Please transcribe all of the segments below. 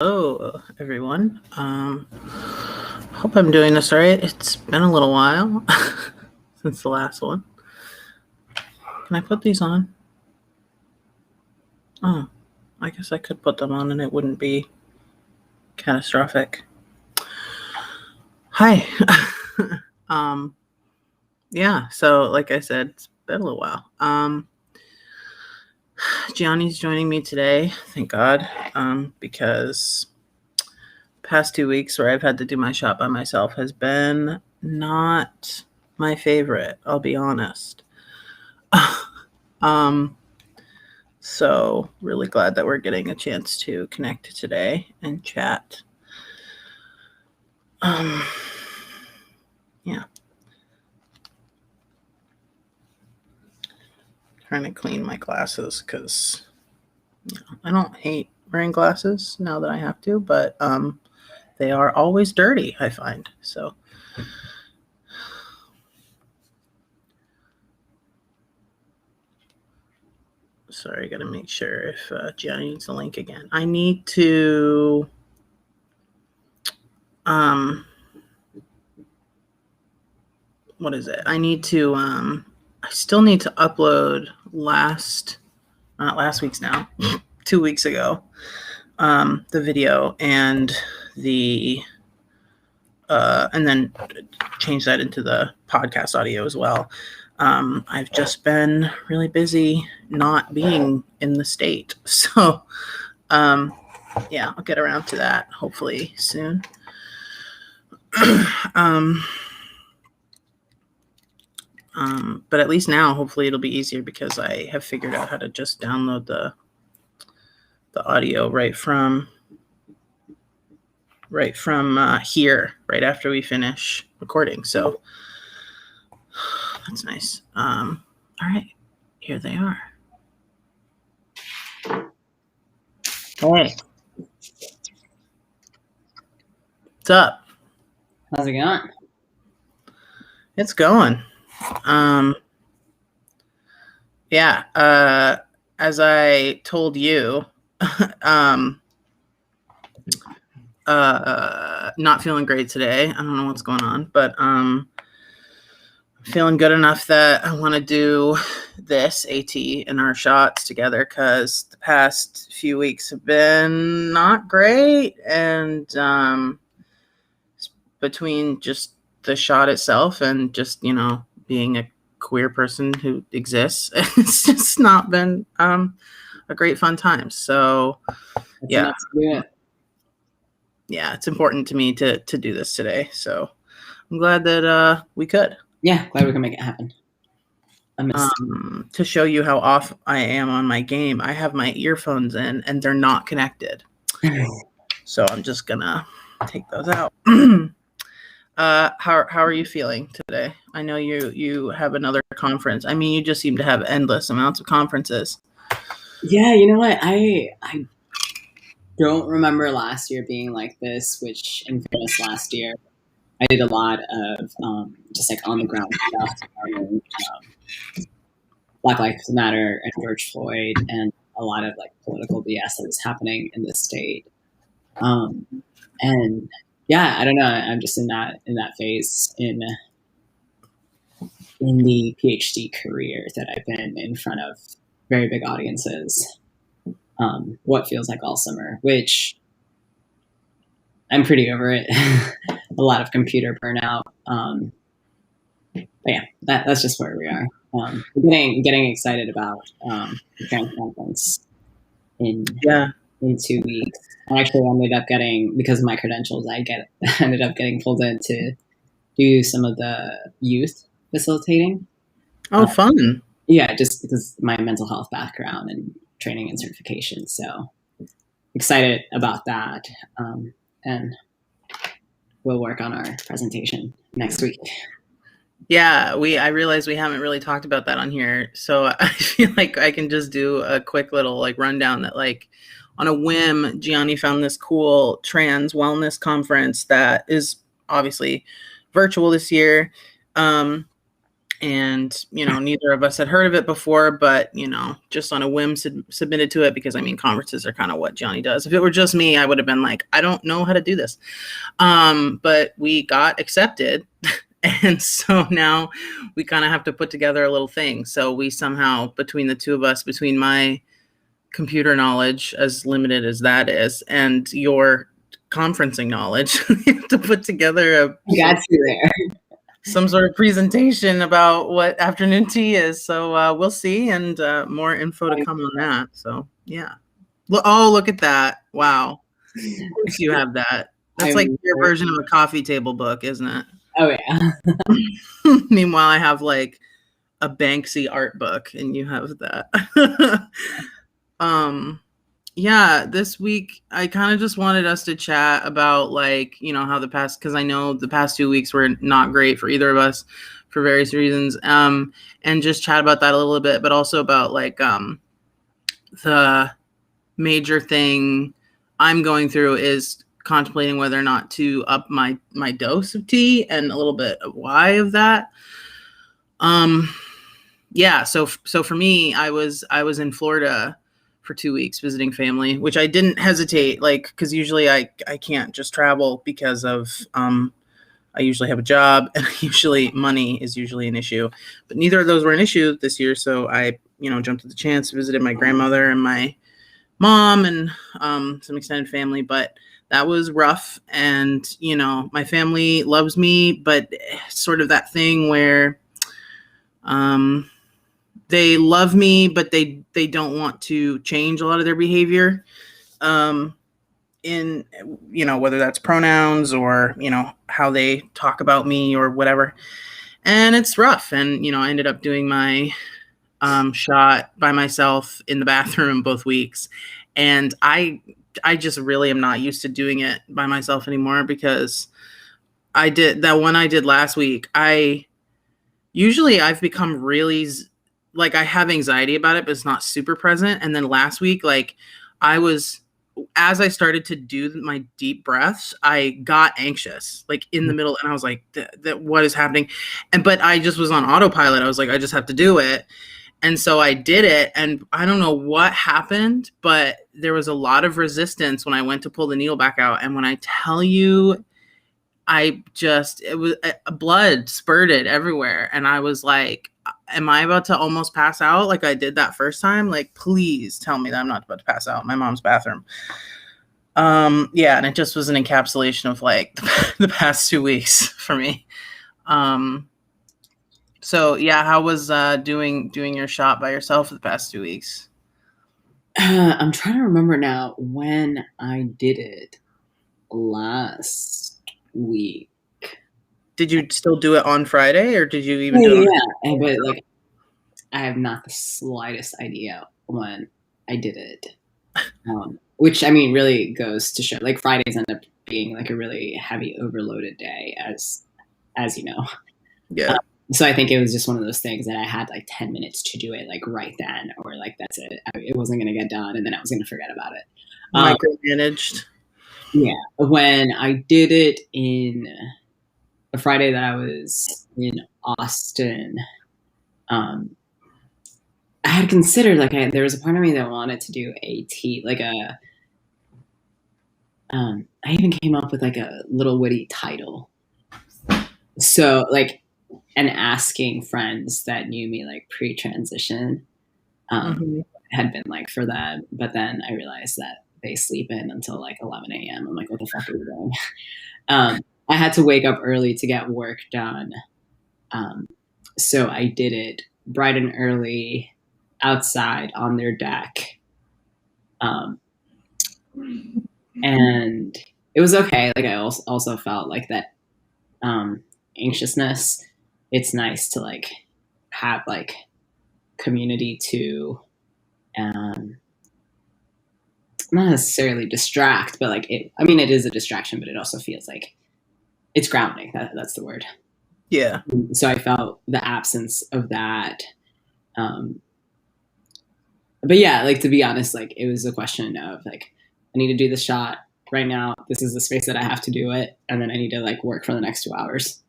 Hello, everyone. Hope I'm doing this right. It's been a little while since the last one. Can I put these on? Oh, I guess I could put them on and it wouldn't be catastrophic. Hi. Yeah, so like I said, it's been a little while. Gianni's joining me today, thank God, because past 2 weeks where I've had to do my shop by myself has been not my favorite, I'll be honest. So really glad that we're getting a chance to connect today and chat. Yeah. Trying to clean my glasses because I don't hate wearing glasses now that I have to, but they are always dirty, I find. So sorry, I gotta make sure if Gianni needs the link again. I need to what is it? I need to I still need to upload not last week's now, 2 weeks ago, the video and then change that into the podcast audio as well. I've just been really busy not being in the state. So, yeah, I'll get around to that hopefully soon. But at least now, hopefully it'll be easier because I have figured out how to just download the audio right from here, right after we finish recording. So that's nice. All right, here they are. Hey, what's up? How's it going? It's going. Yeah. As I told you, not feeling great today. I don't know what's going on, but feeling good enough that I want to do this AT and our shots together because the past few weeks have been not great, and between just the shot itself and just being a queer person who exists, it's just not been a great fun time. So yeah, it's important to me to do this today. So I'm glad that we could. Yeah, glad we can make it happen. To show you how off I am on my game, I have my earphones in and they're not connected. So I'm just gonna take those out. How are you feeling today? I know you have another conference. I mean, you just seem to have endless amounts of conferences. Yeah, you know what? I don't remember last year being like this, which in fairness, last year I did a lot of just like on the ground stuff, Black Lives Matter and George Floyd, and a lot of like political BS that was happening in the state. And yeah, I don't know. I'm just in that phase in the PhD career that I've been in front of very big audiences. What feels like all summer, which I'm pretty over it. A lot of computer burnout. But yeah, that's just where we are. Getting excited about the Grand Conference in 2 weeks. I actually ended up getting, because of my credentials, ended up getting pulled in to do some of the youth facilitating. Oh, fun. Yeah, just because of my mental health background and training and certification. So excited about that. And we'll work on our presentation next week. Yeah, I realize we haven't really talked about that on here. So I feel like I can just do a quick little like rundown that like on a whim, Gianni found this cool trans wellness conference that is obviously virtual this year. And, neither of us had heard of it before, but, just on a whim submitted to it because, conferences are kind of what Gianni does. If it were just me, I would have been like, I don't know how to do this. But we got accepted. And so now we kind of have to put together a little thing. So we somehow, between the two of us, between my computer knowledge, as limited as that is, and your conferencing knowledge, we have to put together some sort of presentation about what afternoon tea is. So we'll see, and more info to come on that. So yeah. Oh, look at that. Wow. Of course you have that. That's like your version of a coffee table book, isn't it? Oh, yeah. Meanwhile, I have like a Banksy art book, and you have that. Yeah, this week I kind of just wanted us to chat about how because I know the past 2 weeks were not great for either of us for various reasons. And just chat about that a little bit, but also about the major thing I'm going through is contemplating whether or not to up my dose of tea, and a little bit of why of that. Yeah, so for me, I was in Florida for 2 weeks visiting family, which I didn't hesitate, because usually I can't just travel because of I usually have a job, and usually money is usually an issue, but neither of those were an issue this year. So I jumped at the chance, visited my grandmother and my mom and some extended family, but that was rough. And my family loves me, but sort of that thing where they love me, but they don't want to change a lot of their behavior, in whether that's pronouns or how they talk about me or whatever. And it's rough. And I ended up doing my shot by myself in the bathroom both weeks, and I just really am not used to doing it by myself anymore, because I did that one I did last week. I've become really I have anxiety about it, but it's not super present. And then last week, as I started to do my deep breaths, I got anxious, in the middle, and I was like, what is happening? But I just was on autopilot. I was like, I just have to do it. And so I did it, and I don't know what happened, but there was a lot of resistance when I went to pull the needle back out. And when I tell you, blood spurted everywhere. And I was like, am I about to almost pass out like I did that first time? Please tell me that I'm not about to pass out in my mom's bathroom. Yeah, and it just was an encapsulation of the past 2 weeks for me. So yeah, how was doing your shot by yourself for the past 2 weeks? I'm trying to remember now when I did it last week. Did you still do it on Friday, or did you even do it? Yeah, but I have not the slightest idea when I did it. Which really goes to show Fridays end up being a really heavy, overloaded day, as you know. Yeah. So I think it was just one of those things that I had 10 minutes to do it right then, or that's it. It wasn't going to get done, and then I was going to forget about it. Micromanaged. Yeah. When I did it in the Friday that I was in Austin, I had considered there was a part of me that wanted to do a tea, I even came up with a little witty title. So and asking friends that knew me pre-transition had been for them, but then I realized that they sleep in until 11 a.m. I'm like, what the fuck are we doing? I had to wake up early to get work done, so I did it bright and early outside on their deck, and it was okay. I also felt that anxiousness. It's nice to have community to not necessarily distract, but it is a distraction, but it also feels it's grounding. That's the word. Yeah. So I felt the absence of that. But yeah, to be honest, it was a question of I need to do the shot right now. This is the space that I have to do it, and then I need to work for the next 2 hours.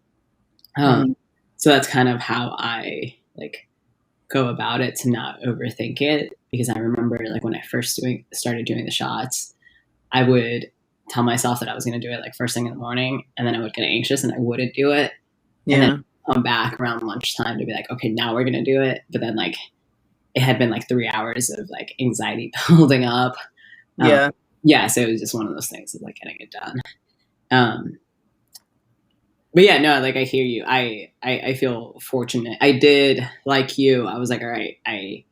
So that's kind of how I like go about it to not overthink it. Because I remember like when I first started doing the shots, I would tell myself that I was going to do it like first thing in the morning, and then I would get anxious and I wouldn't do it. And then come back around lunchtime to be like, okay, now we're going to do it. But then like it had been like 3 hours of like anxiety building up. Yeah. So it was just one of those things of like getting it done. But yeah, no, like I hear you. I feel fortunate. I did, like you, I was like, all right, I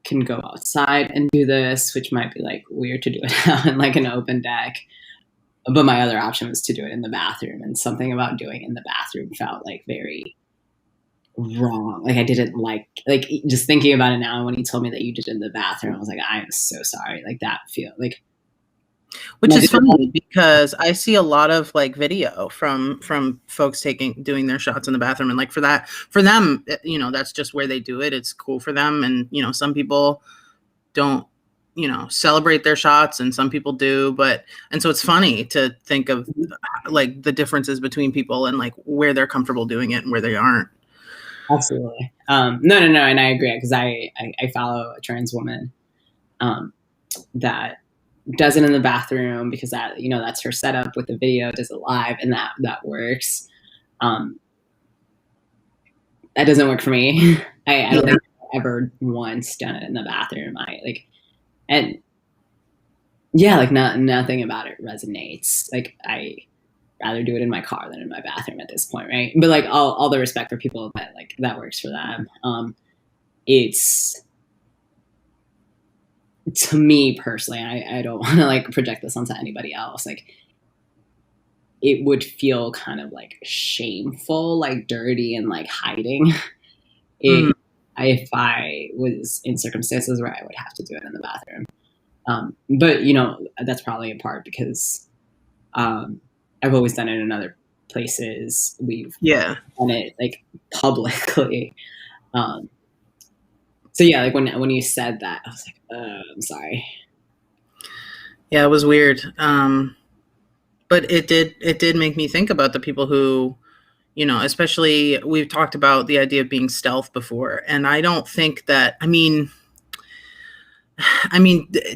can go outside and do this, which might be like weird to do it out in like an open deck. But my other option was to do it in the bathroom, and something about doing it in the bathroom felt like very wrong. Like I didn't like just thinking about it now. When you told me that you did it in the bathroom, I was like, I am so sorry. Like that feel like, which is funny because I see a lot of like video from folks doing their shots in the bathroom, and like for them, you know, that's just where they do it. It's cool for them, and you know, some people don't, you know, celebrate their shots, and some people do. And so it's funny to think of like the differences between people and like where they're comfortable doing it and where they aren't. Absolutely. No, and I agree because I follow a trans woman that does it in the bathroom because that, you know, that's her setup with the video, does it live, and that works. That doesn't work for me. I don't think I've ever once done it in the bathroom. And yeah, like nothing about it resonates. Like I rather do it in my car than in my bathroom at this point, right? But like all the respect for people that like that works for them. It's, to me personally, I don't want to like project this onto anybody else. Like it would feel kind of like shameful, like dirty and like hiding if I was in circumstances where I would have to do it in the bathroom. But you know, that's probably in part because I've always done it in other places. We've done it like publicly. So yeah, like when you said that, I was like, I'm sorry. Yeah, it was weird. But it did make me think about the people who, you know, especially we've talked about the idea of being stealth before. And I don't think that, I mean,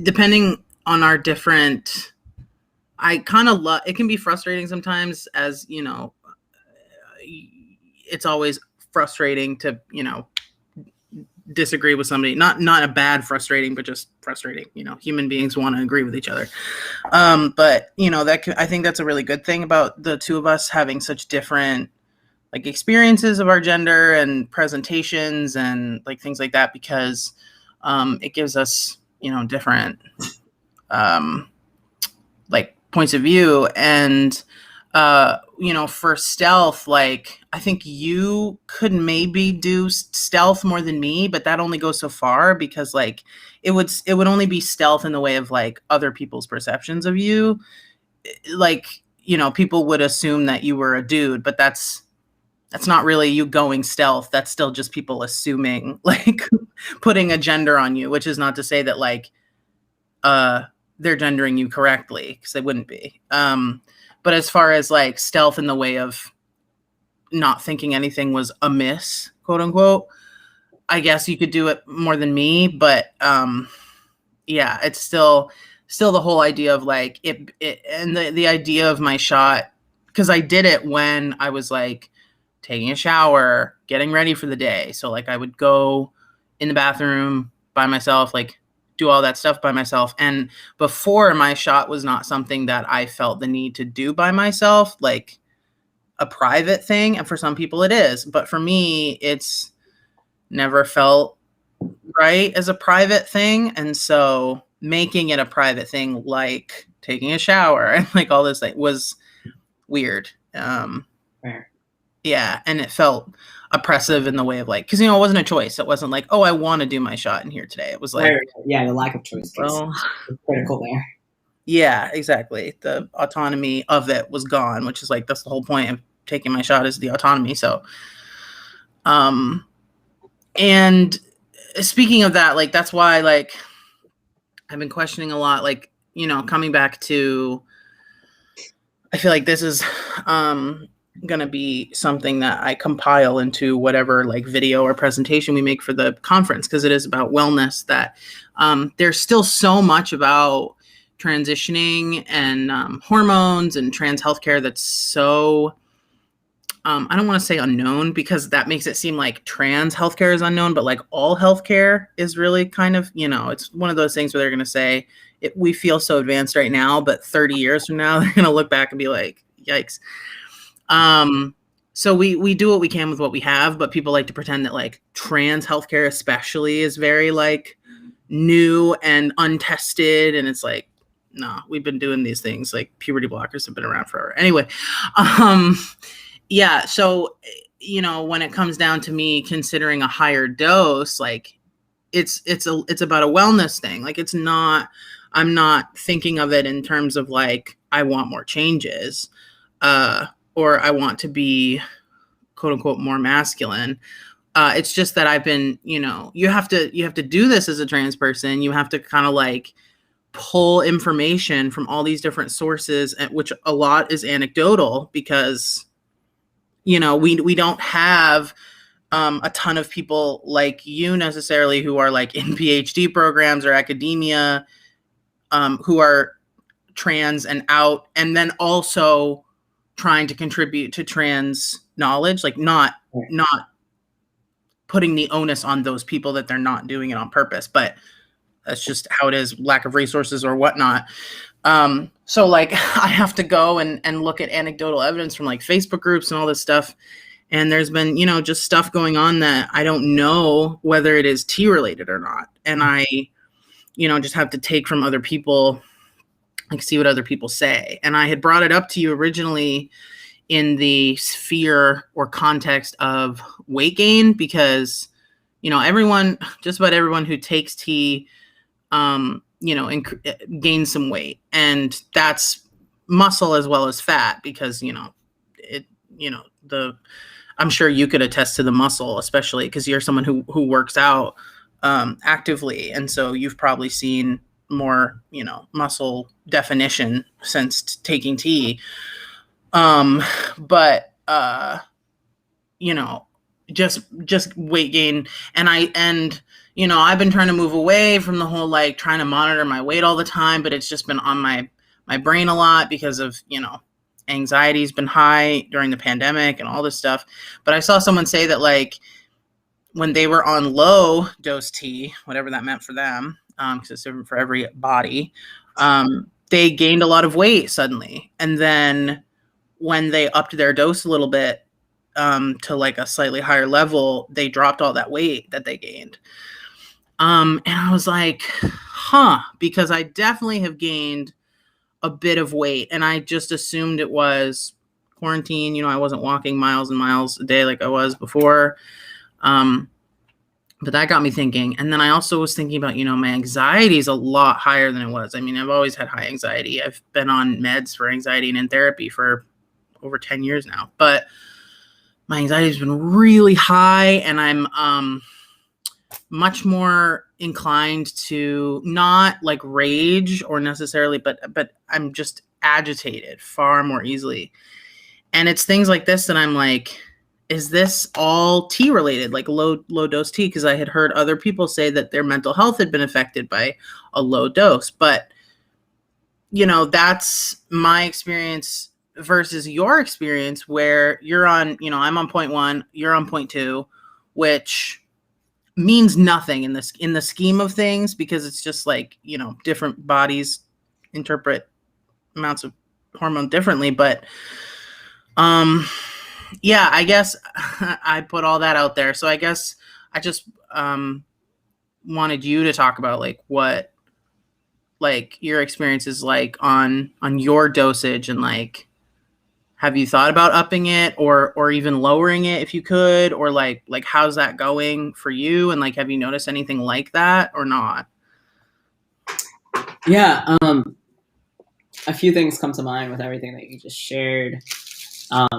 depending on our different, I kind of love, it can be frustrating sometimes, as, you know, it's always frustrating to, you know, disagree with somebody, not a bad frustrating, but just frustrating. You know, human beings want to agree with each other. But you know, I think that's a really good thing about the two of us having such different like experiences of our gender and presentations and like things like that, because it gives us, you know, different like points of view. And you know, for stealth, like I think you could maybe do stealth more than me, but that only goes so far, because like it would only be stealth in the way of like other people's perceptions of you. Like, you know, people would assume that you were a dude, but that's not really you going stealth. That's still just people assuming, like putting a gender on you, which is not to say that like they're gendering you correctly, because they wouldn't be. But as far as like stealth in the way of not thinking anything was amiss, quote unquote, I guess you could do it more than me. But yeah, it's still the whole idea of like it and the idea of my shot, because I did it when I was like taking a shower, getting ready for the day. So like I would go in the bathroom by myself, like do all that stuff by myself. And before, my shot was not something that I felt the need to do by myself, like a private thing. And for some people it is, but for me, it's never felt right as a private thing. And so making it a private thing, like taking a shower and like all this, like, was weird. Yeah. And it felt oppressive in the way of like, because, you know, it wasn't a choice. It wasn't like, oh, I want to do my shot in here today. It was like, yeah, the lack of choice is critical there. Yeah, exactly. The autonomy of it was gone, which is like, that's the whole point of taking my shot, is the autonomy. So, and speaking of that, like, that's why, like, I've been questioning a lot, like, you know, coming back to, I feel like this is, going to be something that I compile into whatever like video or presentation we make for the conference, because it is about wellness. That there's still so much about transitioning and hormones and trans healthcare that's so I don't want to say unknown, because that makes it seem like trans healthcare is unknown, but like all healthcare is really kind of, it's one of those things where they're going to say we feel so advanced right now, but 30 years from now, they're going to look back and be like, yikes. So we do what we can with what we have, but people like to pretend that like trans healthcare especially is very like new and untested. And it's like, no, we've been doing these things. Like puberty blockers have been around forever. Anyway, yeah. So, when it comes down to me considering a higher dose, like it's about a wellness thing. Like I'm not thinking of it in terms of like, I want more changes, or I want to be quote unquote more masculine. It's just that I've been, you have to do this as a trans person. You have to kind of like pull information from all these different sources, which a lot is anecdotal, because we don't have a ton of people like you necessarily who are like in PhD programs or academia, who are trans and out, and then also trying to contribute to trans knowledge, like not putting the onus on those people that they're not doing it on purpose, but that's just how it is, lack of resources or whatnot. So like I have to go and look at anecdotal evidence from like Facebook groups and all this stuff. And there's been, just stuff going on that I don't know whether it is T related or not. And I, just have to take from other people, like see what other people say. And I had brought it up to you originally in the sphere or context of weight gain, because, just about everyone who takes T, gains some weight, and that's muscle as well as fat, because, I'm sure you could attest to the muscle, especially because you're someone who works out actively. And so you've probably seen more, muscle definition since taking T. But just weight gain. And I've been trying to move away from the whole, like trying to monitor my weight all the time, but it's just been on my brain a lot because of, anxiety's been high during the pandemic and all this stuff. But I saw someone say that like when they were on low dose T, whatever that meant for them, because it's different for every body, they gained a lot of weight suddenly. And then when they upped their dose a little bit, to like a slightly higher level, they dropped all that weight that they gained. And I was like, because I definitely have gained a bit of weight, and I just assumed it was quarantine. I wasn't walking miles and miles a day like I was before. But that got me thinking. And then I also was thinking about, my anxiety is a lot higher than it was. I mean, I've always had high anxiety. I've been on meds for anxiety and in therapy for over 10 years now, but my anxiety has been really high, and I'm much more inclined to not like rage or necessarily, but I'm just agitated far more easily. And it's things like this that I'm like, is this all T related, like low dose T? Because I had heard other people say that their mental health had been affected by a low dose, but that's my experience versus your experience, where you're on, I'm on 0.1, you're on 0.2, which means nothing in the scheme of things, because it's just like, different bodies interpret amounts of hormone differently. But yeah, I guess I put all that out there. So I guess I just wanted you to talk about like what like your experience is like on your dosage, and like, have you thought about upping it or even lowering it if you could, or like how's that going for you? And like, have you noticed anything like that or not? Yeah, a few things come to mind with everything that you just shared. Now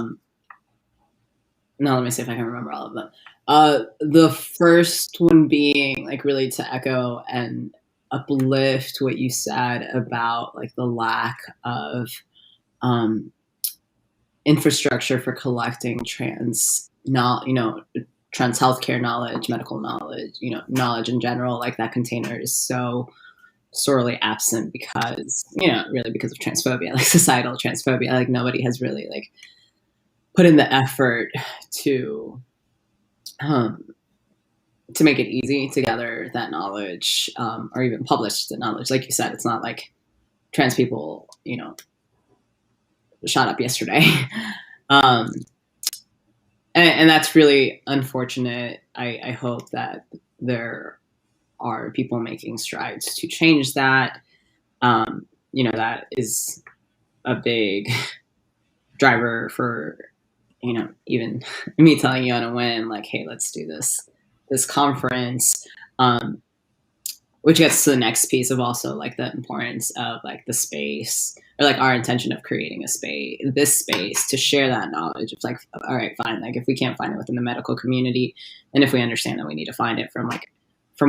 let me see if I can remember all of them. The first one being like really to echo and uplift what you said about like the lack of infrastructure for collecting trans healthcare knowledge, medical knowledge, knowledge in general, like that container is so sorely absent because, really because of transphobia, like societal transphobia. Like nobody has really like put in the effort to make it easy to gather that knowledge, or even publish the knowledge. Like you said, it's not like trans people, shot up yesterday. And that's really unfortunate. I hope that there are people making strides to change that. That is a big driver for, even me telling you on a whim, like, hey, let's do this conference, which gets to the next piece of also like the importance of like the space, or like our intention of creating this space to share that knowledge. It's like, all right, fine. Like if we can't find it within the medical community, and if we understand that we need to find it from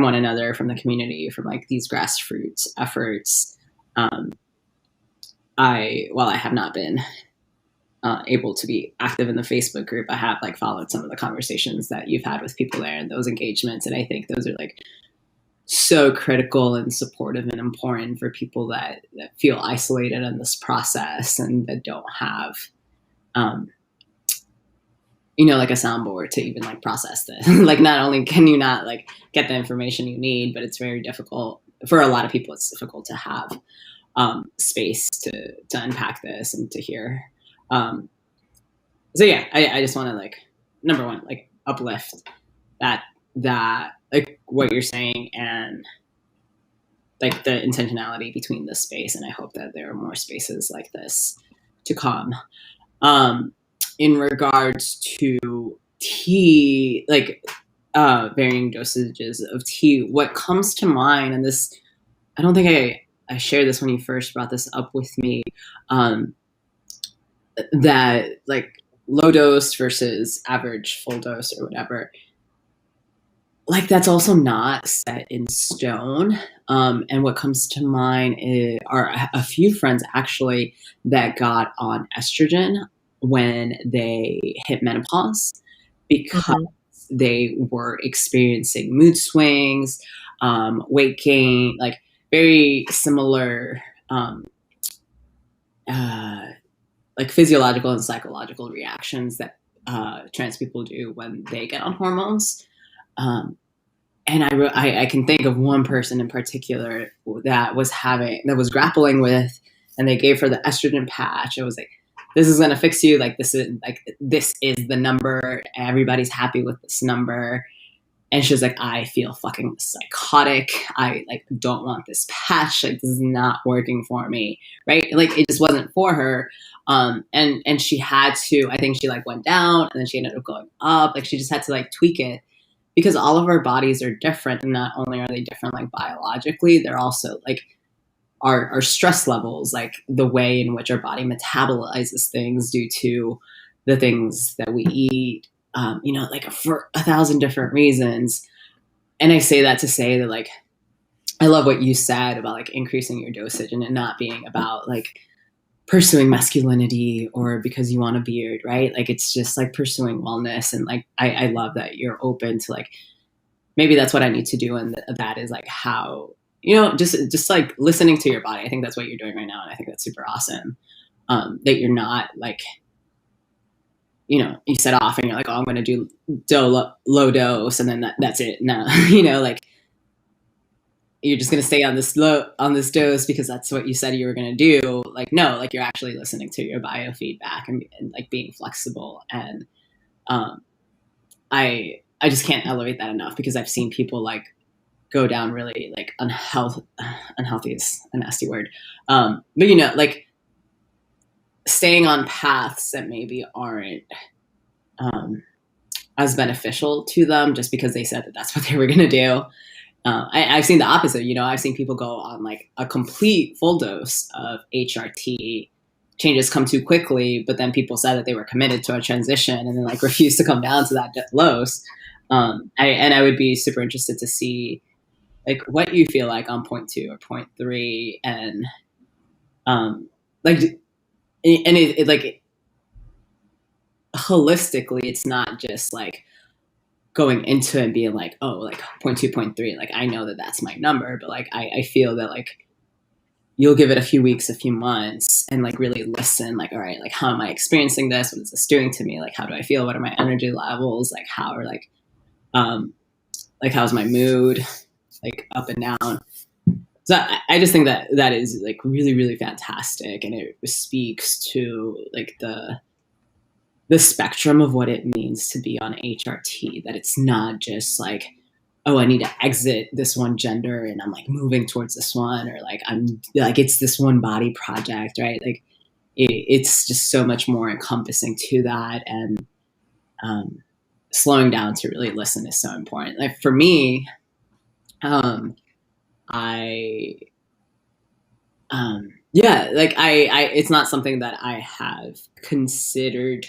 one another, from the community, from like these grassroots efforts. While I have not been able to be active in the Facebook group, I have like followed some of the conversations that you've had with people there and those engagements. And I think those are like so critical and supportive and important for people that feel isolated in this process and that don't have, like a soundboard to even like process this. Like not only can you not like get the information you need, but it's very difficult for a lot of people. It's difficult to have space to unpack this and to hear. So yeah, I just want to like, number one, like uplift that like what you're saying and like the intentionality between this space. And I hope that there are more spaces like this to come. In regards to tea, like varying dosages of tea, what comes to mind, and this, I don't think I shared this when you first brought this up with me, that like low dose versus average full dose or whatever, like that's also not set in stone. And what comes to mind are a few friends actually that got on estrogen when they hit menopause because they were experiencing mood swings, weight gain, like very similar like physiological and psychological reactions that trans people do when they get on hormones. And I can think of one person in particular that was grappling with, and they gave her the estrogen patch. It was like, this is going to fix you. Like, this is the number. Everybody's happy with this number. And she was like, I feel fucking psychotic. I like don't want this patch. Like, this is not working for me. Right. Like, it just wasn't for her. And she had to, I think she like went down and then she ended up going up. Like, she just had to like tweak it because all of our bodies are different. And not only are they different, like biologically, they're also like our stress levels, like the way in which our body metabolizes things due to the things that we eat, like for 1,000 different reasons. And I say that to say that, like, I love what you said about like increasing your dosage and it not being about like pursuing masculinity or because you want a beard, right? Like, it's just like pursuing wellness. And like, I love that you're open to like, maybe that's what I need to do. And that is like how, just like listening to your body. I think that's what you're doing right now. And I think that's super awesome. That you're not like, you set off and you're like, oh, I'm going to do low dose. And then that's it. No, like you're just going to stay on this dose because that's what you said you were going to do. Like, no, like you're actually listening to your biofeedback and like being flexible. And I just can't elevate that enough because I've seen people like go down really like unhealthy is a nasty word. But like staying on paths that maybe aren't as beneficial to them just because they said that that's what they were going to do. I've seen the opposite. I've seen people go on like a complete full dose of HRT. Changes come too quickly, but then people said that they were committed to a transition and then like refused to come down to that dose. I would be super interested to see like what you feel like on 0.2 or 0.3 and like, and it like holistically, it's not just like going into it and being like, oh, like 0.2, 0.3, like I know that that's my number, but like I feel that like you'll give it a few weeks, a few months, and like really listen, like, all right, like how am I experiencing this? What is this doing to me? Like how do I feel? What are my energy levels? Like how are like how's my mood? Like up and down. So I just think that that is like really, really fantastic, and it speaks to like the spectrum of what it means to be on HRT. That it's not just like, oh, I need to exit this one gender and I'm like moving towards this one, or like I'm like it's this one body project, right? Like it's just so much more encompassing to that, and slowing down to really listen is so important. Like for me, I yeah, like I it's not something that I have considered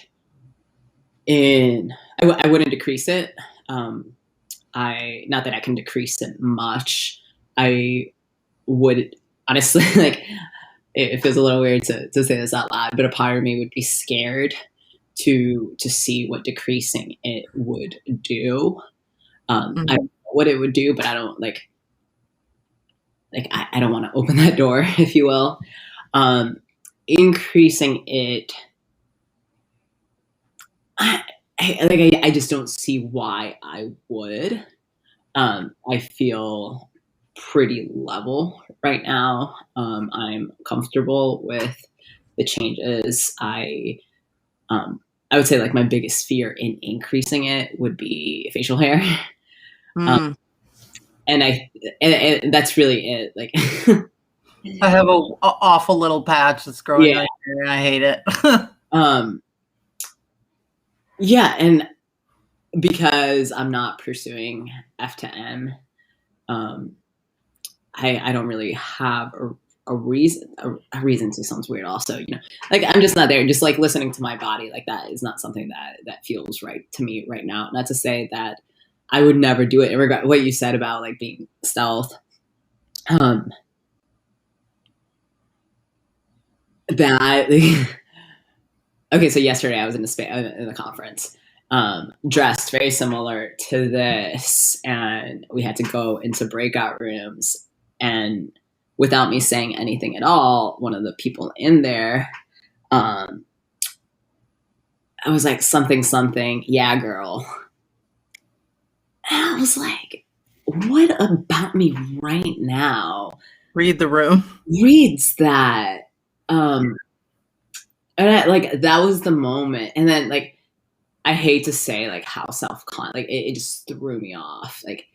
in. I wouldn't decrease it. I not that I can decrease it much. I would honestly like it feels a little weird to say this out loud, but a part of me would be scared to see what decreasing it would do. I don't know what it would do, but I don't like I don't want to open that door, if you will. Increasing it, I just don't see why I would. I feel pretty level right now. I'm comfortable with the changes. I would say like my biggest fear in increasing it would be facial hair. And that's really it. Like I have a awful little patch that's growing Yeah. right here, and I hate it. Yeah, and because I'm not pursuing F to M, I don't really have a reason. A reason to sounds weird. Also, you know, like I'm just not there. Just like listening to my body, like that is not something that feels right to me right now. Not to say that I would never do it. In regard what you said about like being stealth, that okay. So yesterday I was in a conference, dressed very similar to this, and we had to go into breakout rooms, and without me saying anything at all, one of the people in there, I was like, something, yeah, girl. And I was like, what about me right now Read the room. reads that? And like that was the moment. And then like I hate to say like how like it just threw me off. Like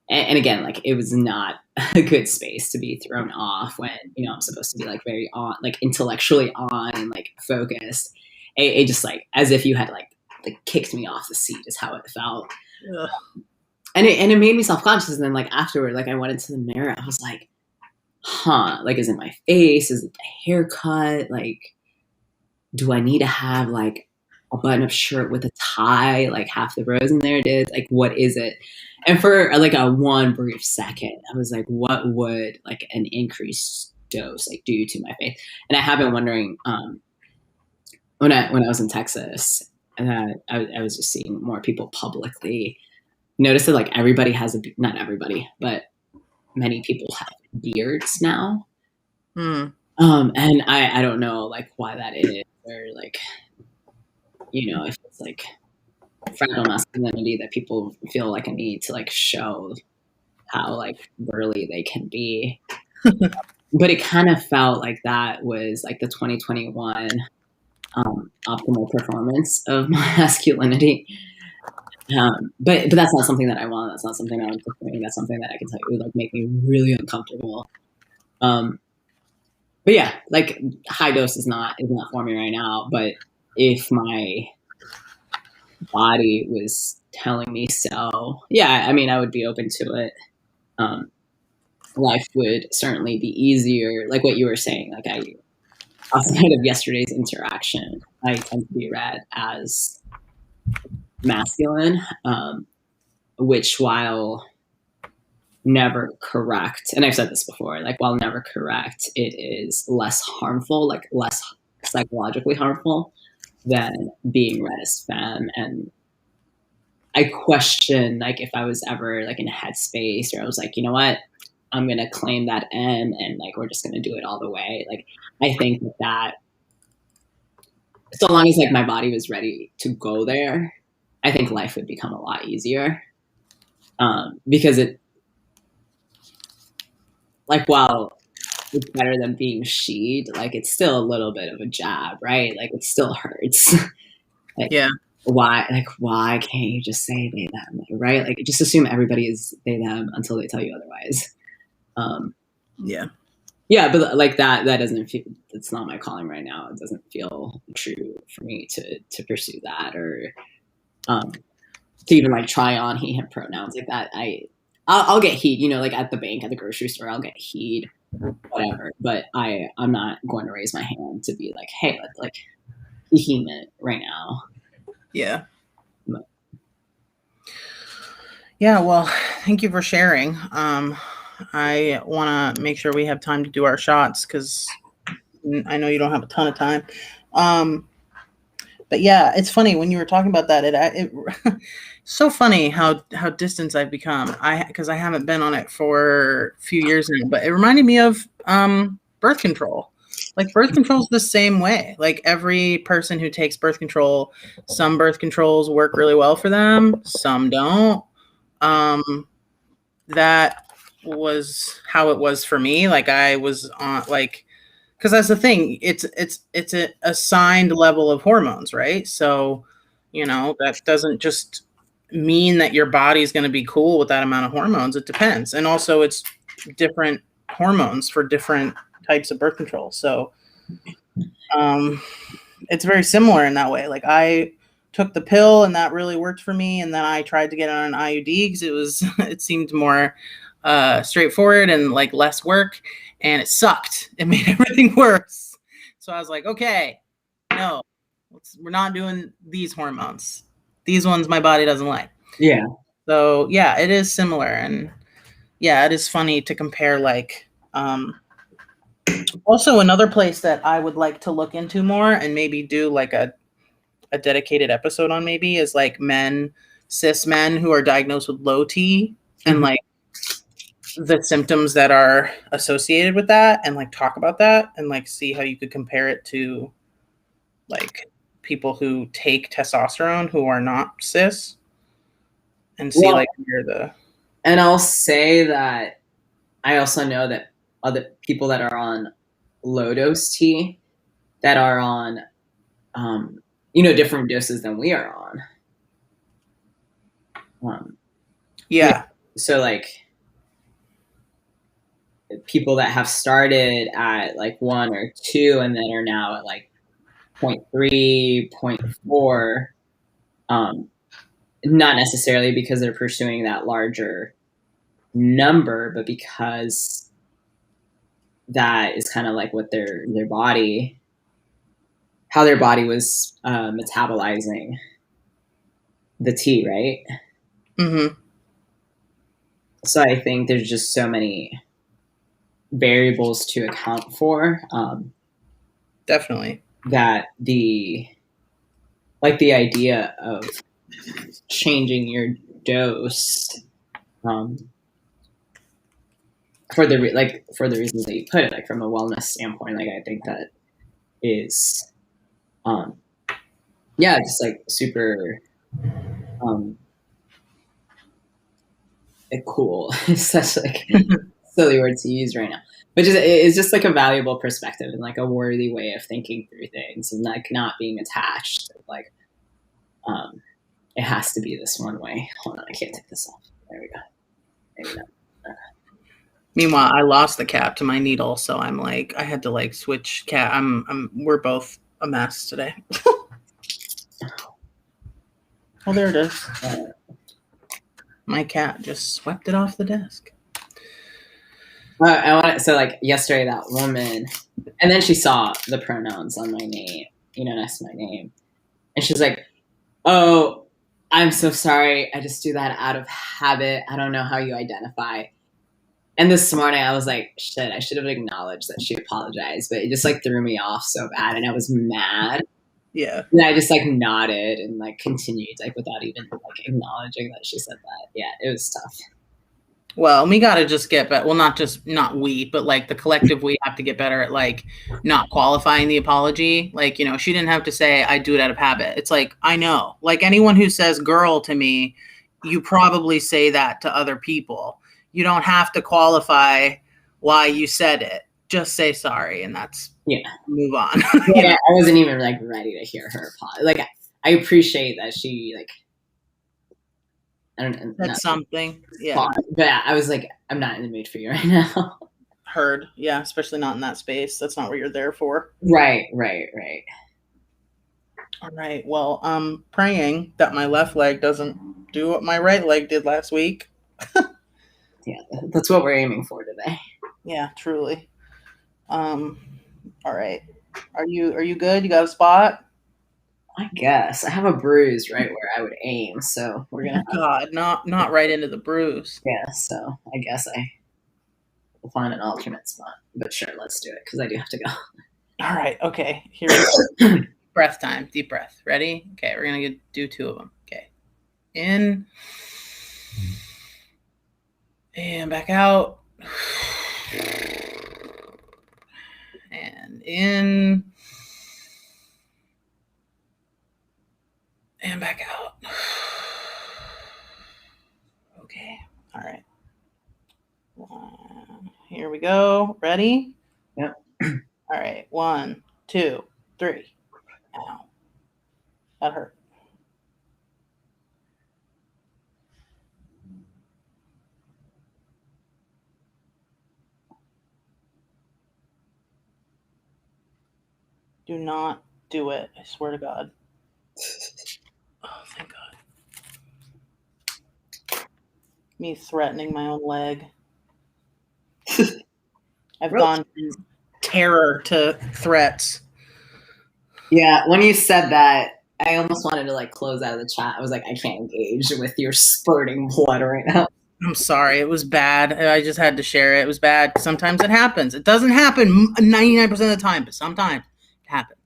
and again, like it was not a good space to be thrown off when, you know, I'm supposed to be like very on, like intellectually on and like focused. It just like as if you had like kicked me off the seat is how it felt. Ugh. And it made me self-conscious. And then like afterward, like I went into the mirror, I was like, huh, like is it my face? Is it the haircut? Like, do I need to have like a button-up shirt with a tie, like half the rows in there did? Like, what is it? And for like a one brief second, I was like, what would like an increased dose like do to my face? And I have been wondering when I was in Texas, I was just seeing more people publicly notice that like everybody has not everybody, but many people have beards now. And I don't know like why that is, or like, you know, if it's like fragile masculinity that people feel like a need to like show how like burly they can be. But it kind of felt like that was like the 2021 optimal performance of masculinity. But that's not something that I want. That's not something I'm pursuing. That's something that I can tell you would like make me really uncomfortable. But yeah, like high dose is not for me right now. But if my body was telling me so, yeah, I mean, I would be open to it. Life would certainly be easier. Like what you were saying, like outside of yesterday's interaction, I tend to be read as masculine, which while never correct, and I've said this before, like while never correct, it is less harmful, like less psychologically harmful than being read as femme. And I question, like, if I was ever like in a headspace where I was like, you know what, I'm gonna claim that M and like we're just gonna do it all the way. Like, I think that so long as like my body was ready to go there, I think life would become a lot easier. Because it, like, while it's better than being she'd, like, it's still a little bit of a jab, right? Like, it still hurts. Like, Yeah. why can't you just say they them, right? Like, just assume everybody is they them until they tell you otherwise. Yeah, but like that doesn't feel, it's not my calling right now. It doesn't feel true for me to pursue that, or to even like try on he him pronouns like that. I'll get heed, you know, like at the bank, at the grocery store, I'll get heed, whatever. But I'm not going to raise my hand to be like, hey, let's like he it right now. Yeah. Yeah, well, thank you for sharing. I want to make sure we have time to do our shots because I know you don't have a ton of time. But yeah, it's funny when you were talking about that. It so funny how distant I've become. Because I haven't been on it for a few years now. But it reminded me of birth control. Like birth control is the same way. Like every person who takes birth control, some birth controls work really well for them, some don't. That was how it was for me. Like I was on like, because that's the thing. It's a assigned level of hormones, right? So, you know, that doesn't just mean that your body's going to be cool with that amount of hormones. It depends, and also it's different hormones for different types of birth control. So, it's very similar in that way. Like I took the pill and that really worked for me. And then I tried to get on an IUD because it seemed more straightforward and like less work, and it sucked. It made everything worse. So I was like, okay, no, we're not doing these hormones. These ones my body doesn't like. Yeah. So yeah, it is similar. And yeah, it is funny to compare like, also another place that I would like to look into more and maybe do like a dedicated episode on maybe is like cis men who are diagnosed with low T and like the symptoms that are associated with that, and like talk about that and like see how you could compare it to like people who take testosterone who are not cis and see like where the. And I'll say that I also know that other people that are on low dose T that are on different doses than we are on. Yeah. So like people that have started at like 1 or 2 and then are now at like 0.3, 0.4, not necessarily because they're pursuing that larger number, but because that is kind of like what their body, how their body was metabolizing the T, right? Mm-hmm. So I think there's just so many variables to account for. Definitely. That the idea of changing your dose for the reasons that you put it, like from a wellness standpoint, like I think that is just like super cool. It's such like silly word to use right now, but it's just like a valuable perspective and like a worthy way of thinking through things and like not being attached. Like, it has to be this one way. Hold on, I can't take this off. There we go. Maybe not. Meanwhile, I lost the cap to my needle, so I'm like, I had to like switch cap. We're both a mess today. Oh, there it is. My cat just swept it off the desk. So like yesterday, that woman, and then she saw the pronouns on my name, next to my name, and she's like, "Oh, I'm so sorry. I just do that out of habit. I don't know how you identify." And this morning I was like, shit, I should have acknowledged that she apologized, but it just like threw me off so bad, and I was mad. Yeah. Yeah, I just like nodded and like continued like without even like acknowledging that she said that. Yeah, it was tough. Well, we got to just get better. Well, not we, but like the collective, we have to get better at like not qualifying the apology. Like, she didn't have to say, I do it out of habit. It's like, I know. Like anyone who says girl to me, you probably say that to other people. You don't have to qualify why you said it. Just say sorry, and that's move on. Yeah, I wasn't even like ready to hear her apologize. Like, I appreciate that she like. I don't know. That's something. Yeah. But I was like, I'm not in the mood for you right now. Heard. Yeah, especially not in that space. That's not what you're there for. Right. All right. Well, I'm praying that my left leg doesn't do what my right leg did last week. Yeah, that's what we're aiming for today. Yeah, truly. All right. Are you good? You got a spot? I guess I have a bruise right where I would aim, so we're gonna. God, not right into the bruise. Yeah, so I guess I will find an alternate spot. But sure, let's do it because I do have to go. All right. Okay. Here we go. Breath time. Deep breath. Ready? Okay. We're gonna do 2 of them. Okay. In and back out. And in and back out. Okay. All right. Here we go. Ready? Yep. All right. 1, 2, 3. Ow. That hurt. Do not do it. I swear to God. Oh, thank God. Me threatening my own leg. I've gone from terror to threats. Yeah, when you said that, I almost wanted to like close out of the chat. I was like, I can't engage with your spurting blood right now. I'm sorry. It was bad. I just had to share it. It was bad. Sometimes it happens. It doesn't happen 99% of the time, but sometimes it happens.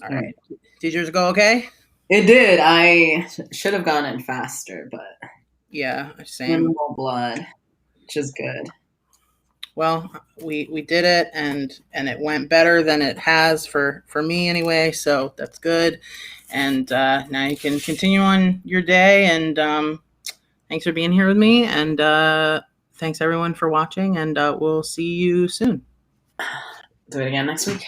All right. Did yours go okay? It did. I should have gone in faster, but yeah, same. Minimal blood, which is good. Well, we did it, and it went better than it has for me anyway. So that's good. And now you can continue on your day. And thanks for being here with me. And thanks everyone for watching. And we'll see you soon. Do it again next week.